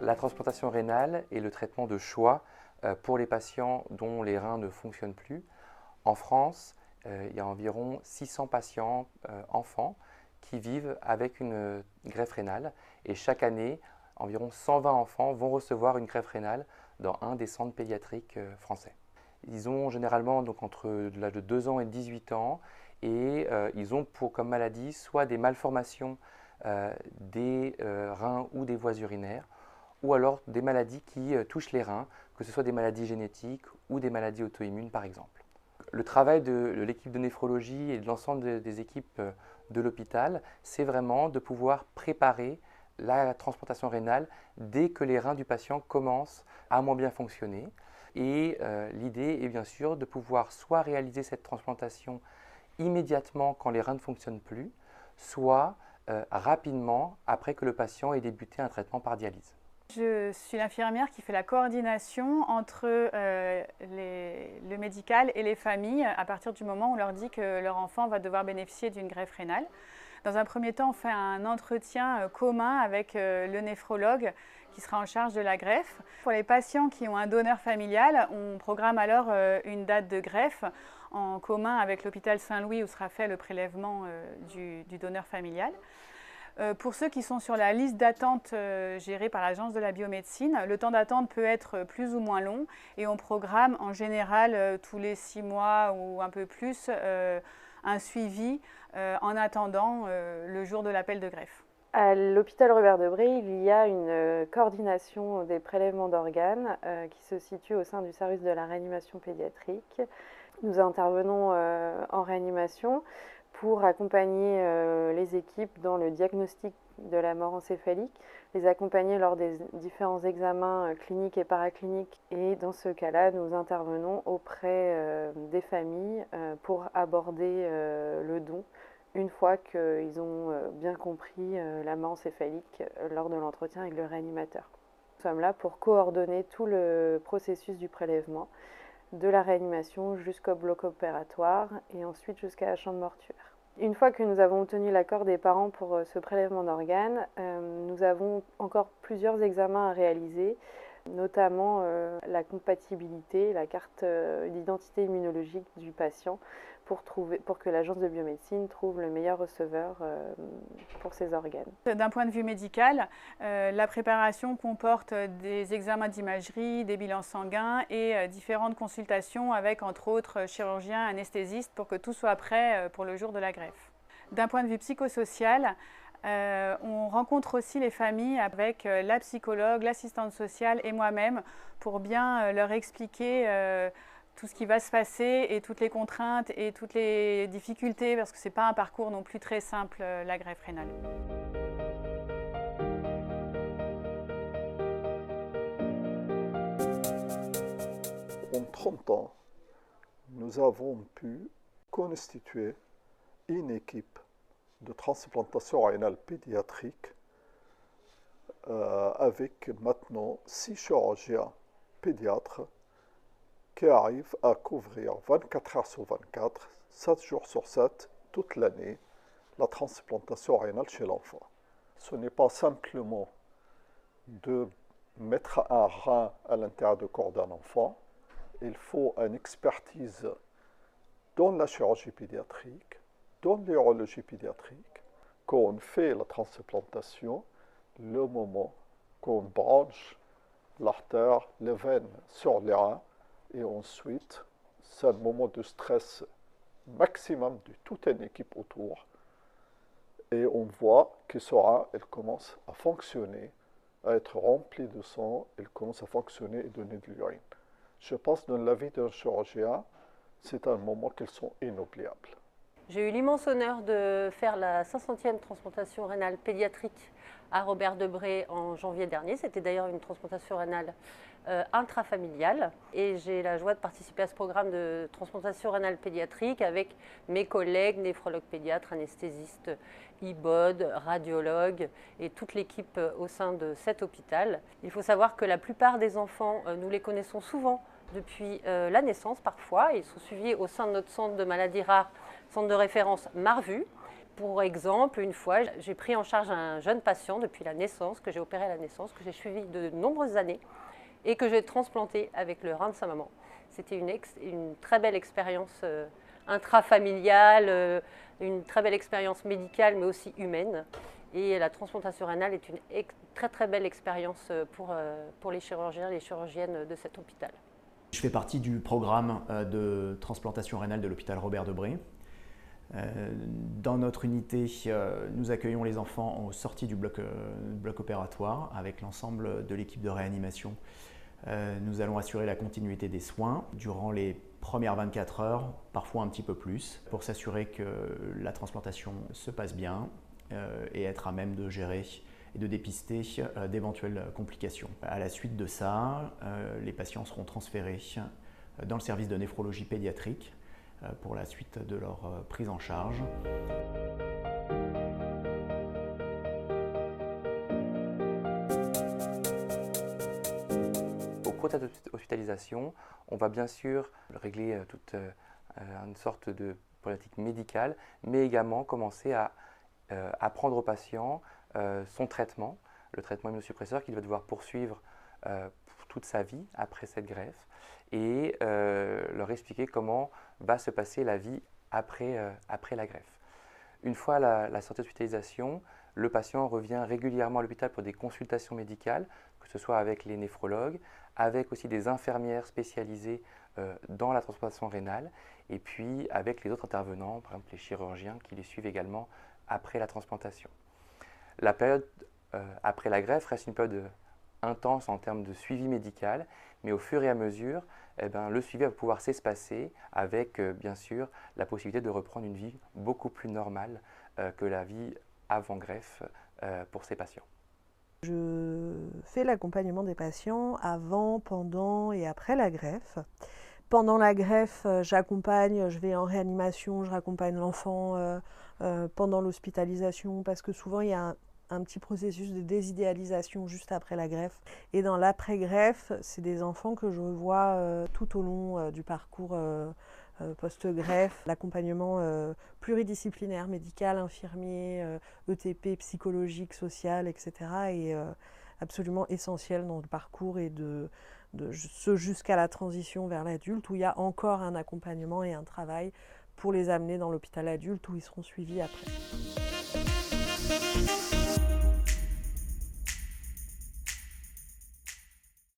La transplantation rénale est le traitement de choix pour les patients dont les reins ne fonctionnent plus. En France, il y a environ 600 patients enfants qui vivent avec une greffe rénale et chaque année, environ 120 enfants vont recevoir une greffe rénale dans un des centres pédiatriques français. Ils ont généralement donc, entre l'âge de 2 ans et 18 ans et ils ont comme maladie soit des malformations des reins ou des voies urinaires ou alors des maladies qui touchent les reins, que ce soit des maladies génétiques ou des maladies auto-immunes par exemple. Le travail de l'équipe de néphrologie et de l'ensemble des équipes de l'hôpital, c'est vraiment de pouvoir préparer la transplantation rénale dès que les reins du patient commencent à moins bien fonctionner. Et l'idée est bien sûr de pouvoir soit réaliser cette transplantation immédiatement quand les reins ne fonctionnent plus, soit rapidement après que le patient ait débuté un traitement par dialyse. Je suis l'infirmière qui fait la coordination entre le médical et les familles à partir du moment où on leur dit que leur enfant va devoir bénéficier d'une greffe rénale. Dans un premier temps, on fait un entretien commun avec le néphrologue qui sera en charge de la greffe. Pour les patients qui ont un donneur familial, on programme alors une date de greffe en commun avec l'hôpital Saint-Louis où sera fait le prélèvement du donneur familial. Pour ceux qui sont sur la liste d'attente gérée par l'Agence de la biomédecine, le temps d'attente peut être plus ou moins long et on programme en général tous les 6 mois ou un peu plus un suivi en attendant le jour de l'appel de greffe. À l'hôpital Robert Debré, il y a une coordination des prélèvements d'organes qui se situe au sein du service de la réanimation pédiatrique. Nous intervenons en réanimation pour accompagner les équipes dans le diagnostic de la mort encéphalique, les accompagner lors des différents examens cliniques et paracliniques. Et dans ce cas-là, nous intervenons auprès des familles pour aborder le don une fois qu'ils ont bien compris la mort encéphalique lors de l'entretien avec le réanimateur. Nous sommes là pour coordonner tout le processus du prélèvement, de la réanimation jusqu'au bloc opératoire et ensuite jusqu'à la chambre mortuaire. Une fois que nous avons obtenu l'accord des parents pour ce prélèvement d'organes, nous avons encore plusieurs examens à réaliser, notamment la compatibilité, la carte d'identité immunologique du patient pour que l'agence de biomédecine trouve le meilleur receveur pour ces organes. D'un point de vue médical, la préparation comporte des examens d'imagerie, des bilans sanguins et différentes consultations avec entre autres chirurgiens, anesthésistes pour que tout soit prêt pour le jour de la greffe. D'un point de vue psychosocial, on rencontre aussi les familles avec la psychologue, l'assistante sociale et moi-même pour bien leur expliquer tout ce qui va se passer et toutes les contraintes et toutes les difficultés parce que ce n'est pas un parcours non plus très simple, la greffe rénale. En 30 ans, nous avons pu constituer une équipe de transplantation rénale pédiatrique avec maintenant 6 chirurgiens pédiatres qui arrivent à couvrir 24 heures sur 24, 7 jours sur 7, toute l'année, la transplantation rénale chez l'enfant. Ce n'est pas simplement de mettre un rein à l'intérieur du corps d'un enfant, il faut une expertise dans la chirurgie pédiatrique, dans l'urologie pédiatrique, quand on fait la transplantation, le moment qu'on branche l'artère, les veines sur les reins, et ensuite, c'est un moment de stress maximum de toute une équipe autour. Et on voit que ce rein, elle commence à fonctionner, à être rempli de sang, elle commence à fonctionner et donner de l'urine. Je pense que dans la vie d'un chirurgien, c'est un moment qui sont inoubliables. J'ai eu l'immense honneur de faire la 500e transplantation rénale pédiatrique à Robert Debré en janvier dernier. C'était d'ailleurs une transplantation rénale intrafamiliale. Et j'ai la joie de participer à ce programme de transplantation rénale pédiatrique avec mes collègues, néphrologues pédiatres, anesthésistes, IBOD, radiologues et toute l'équipe au sein de cet hôpital. Il faut savoir que la plupart des enfants, nous les connaissons souvent depuis la naissance parfois. Ils sont suivis au sein de notre centre de maladies rares, centre de référence Marvu. Pour exemple, une fois, j'ai pris en charge un jeune patient depuis la naissance, que j'ai opéré à la naissance, que j'ai suivi de nombreuses années et que j'ai transplanté avec le rein de sa maman. C'était une très belle expérience intrafamiliale, une très belle expérience médicale mais aussi humaine. Et la transplantation rénale est une très très belle expérience pour les chirurgiens et les chirurgiennes de cet hôpital. Je fais partie du programme de transplantation rénale de l'hôpital Robert Debré. Dans notre unité, nous accueillons les enfants en sortie du bloc opératoire avec l'ensemble de l'équipe de réanimation. Nous allons assurer la continuité des soins durant les premières 24 heures, parfois un petit peu plus, pour s'assurer que la transplantation se passe bien et être à même de gérer et de dépister d'éventuelles complications. À la suite de ça, les patients seront transférés dans le service de néphrologie pédiatrique pour la suite de leur prise en charge. Au cours de cette hospitalisation, on va bien sûr régler toute une sorte de problématique médicale, mais également commencer à apprendre au patient son traitement, le traitement immunosuppresseur qu'il va devoir poursuivre toute sa vie après cette greffe, et leur expliquer comment va se passer la vie après la greffe. Une fois la sortie d'hospitalisation, le patient revient régulièrement à l'hôpital pour des consultations médicales, que ce soit avec les néphrologues, avec aussi des infirmières spécialisées dans la transplantation rénale, et puis avec les autres intervenants, par exemple les chirurgiens qui les suivent également après la transplantation. La période après la greffe reste une période intense en termes de suivi médical, mais au fur et à mesure, le suivi va pouvoir s'espacer avec bien sûr la possibilité de reprendre une vie beaucoup plus normale que la vie avant greffe pour ces patients. Je fais l'accompagnement des patients avant, pendant et après la greffe. Pendant la greffe, je vais en réanimation, je raccompagne l'enfant pendant l'hospitalisation parce que souvent il y a un petit processus de désidéalisation juste après la greffe. Et dans l'après-greffe, c'est des enfants que je vois tout au long du parcours post-greffe. L'accompagnement pluridisciplinaire, médical, infirmier, ETP, psychologique, social, etc. est absolument essentiel dans le parcours et ce jusqu'à la transition vers l'adulte où il y a encore un accompagnement et un travail pour les amener dans l'hôpital adulte où ils seront suivis après.